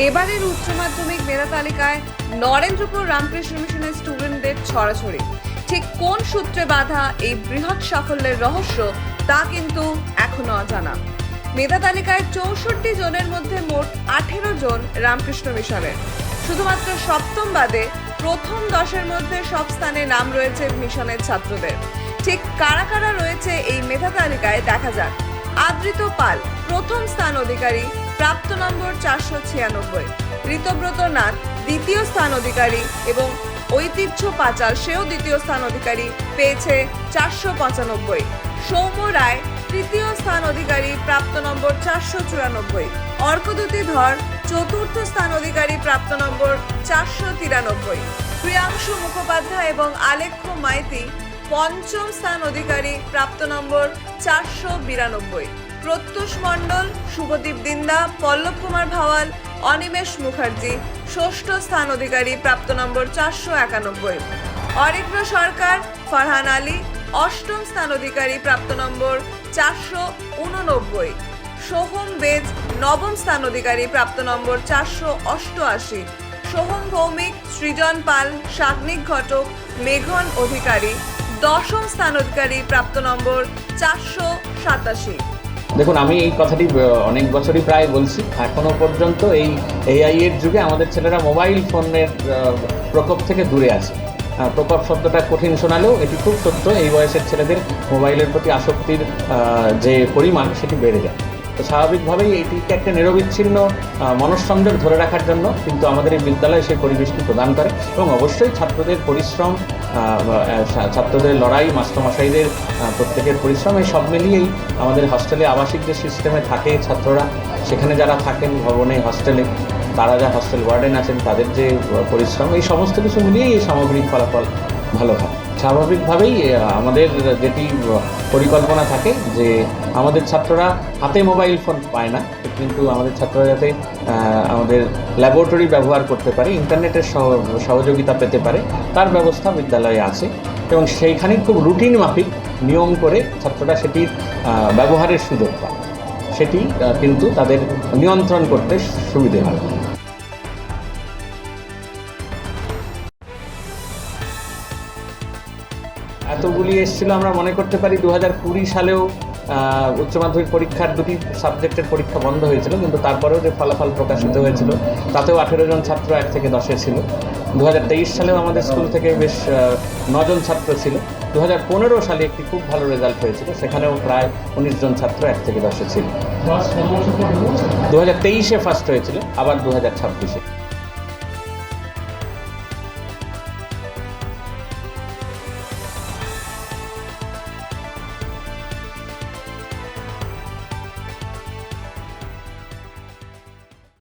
এবারের উচ্চ মাধ্যমিক মেধা তালিকায় নরেন্দ্রপুর রামকৃষ্ণ মিশনের স্টুডেন্টদের ছড়াছড়ি। ঠিক কোন সূত্রে বাঁধা এই বৃহৎ সাফল্যের রহস্য তা কিন্তু এখনো অজানা। মেধা তালিকায় 64 জনের মধ্যে মোট 18 জন রামকৃষ্ণ মিশনের। শুধুমাত্র সপ্তম বাদে প্রথম 10-এর মধ্যে সব স্থানে নাম রয়েছে মিশনের ছাত্রদের। ঠিক কারা কারা রয়েছে এই মেধা তালিকায় দেখা যাক। আদৃত পাল প্রথম স্থান অধিকারী, প্রাপ্ত নম্বর 496। ঋতব্রত নাথ দ্বিতীয় স্থান অধিকারী এবং ঐতিহ্য পাঁচাল সেও দ্বিতীয় স্থান অধিকারী, পেয়েছে 495। সৌম্য রায় তৃতীয় স্থান অধিকারী, প্রাপ্ত নম্বর 494। অর্কদ্যুতি ধর চতুর্থ স্থান অধিকারী, প্রাপ্ত নম্বর 493। প্রিয়াংশু মুখোপাধ্যায় এবং আলেখ্য মাইতি পঞ্চম স্থান অধিকারী, প্রাপ্ত নম্বর 492। প্রত্যুষ মণ্ডল, শুভদীপ দিন্দা, পল্লব কুমার ভাওয়াল, অনিমেষ মুখার্জি ষষ্ঠ স্থান অধিকারী, প্রাপ্ত নম্বর 491। অরিত্র সরকার, ফারহান আলী অষ্টম স্থান অধিকারী, প্রাপ্ত নম্বর 489। সোহম বেজ নবম স্থান অধিকারী, প্রাপ্ত নম্বর 488। সোহম ভৌমিক, সৃজন পাল, সাগ্নিক ঘটক, মেঘন অধিকারী দশম স্থান অধিকারী, প্রাপ্ত নম্বর 487। দেখুন, আমি এই কথাটি অনেক বছরই প্রায় বলছি। এখনো পর্যন্ত এই এআই এর যুগে আমাদের ছেলেরা মোবাইল ফোনের প্রকোপ থেকে দূরে আছে। প্রকোপ শব্দটা কঠিন শোনালেও এটি খুব সত্য। এই বয়সের ছেলেদের মোবাইলের প্রতি আসক্তির যে পরিমাণ সেটি বেড়ে যায়। তো স্বাভাবিকভাবেই এটিকে একটা নিরবিচ্ছিন্ন মনঃসংযোগ ধরে রাখার জন্য কিন্তু আমাদের এই বিদ্যালয় সেই পরিবেশটি প্রদান করে এবং অবশ্যই ছাত্রদের পরিশ্রম, ছাত্রদের লড়াই, মাস্টারমশাইদের প্রত্যেকের পরিশ্রম, এই সব মিলিয়েই আমাদের হস্টেলে আবাসিক যে সিস্টেমে থাকে ছাত্ররা, সেখানে যারা থাকেন ভবনে হস্টেলে, তারা যা হস্টেল ওয়ার্ডেন আছেন তাদের যে পরিশ্রম, এই সমস্ত কিছু মিলিয়েই এই সামগ্রিক ফলাফল ভালো হয়। স্বাভাবিকভাবেই আমাদের যেটি পরিকল্পনা থাকে যে আমাদের ছাত্ররা হাতে মোবাইল ফোন পায় না, কিন্তু আমাদের ছাত্ররা যাতে আমাদের ল্যাবরেটরি ব্যবহার করতে পারে, ইন্টারনেটের সহযোগিতা পেতে পারে, তার ব্যবস্থা বিদ্যালয়ে আছে এবং সেইখানে খুব রুটিন মাফিক নিয়ম করে ছাত্ররা সেটির ব্যবহারের সুযোগ পায়। সেটি কিন্তু তাদের নিয়ন্ত্রণ করতে সুবিধে হয়। এতগুলি এসেছিল আমরা মনে করতে পারি। 2020 সালেও উচ্চ মাধ্যমিক পরীক্ষার দুটি সাবজেক্টের পরীক্ষা বন্ধ হয়েছিল, কিন্তু তারপরেও যে ফলাফল প্রকাশিত হয়েছিল তাতেও 18 জন ছাত্র 1 থেকে 10-এ ছিল। 2023 সালেও আমাদের স্কুল থেকে বেশ 9 জন ছাত্র ছিল। 2015 সালে একটি খুব ভালো রেজাল্ট হয়েছিল, সেখানেও প্রায় 19 জন ছাত্র 1 থেকে 10-এ ছিল। 2023-এ ফার্স্ট হয়েছিল, আবার 2026-এ।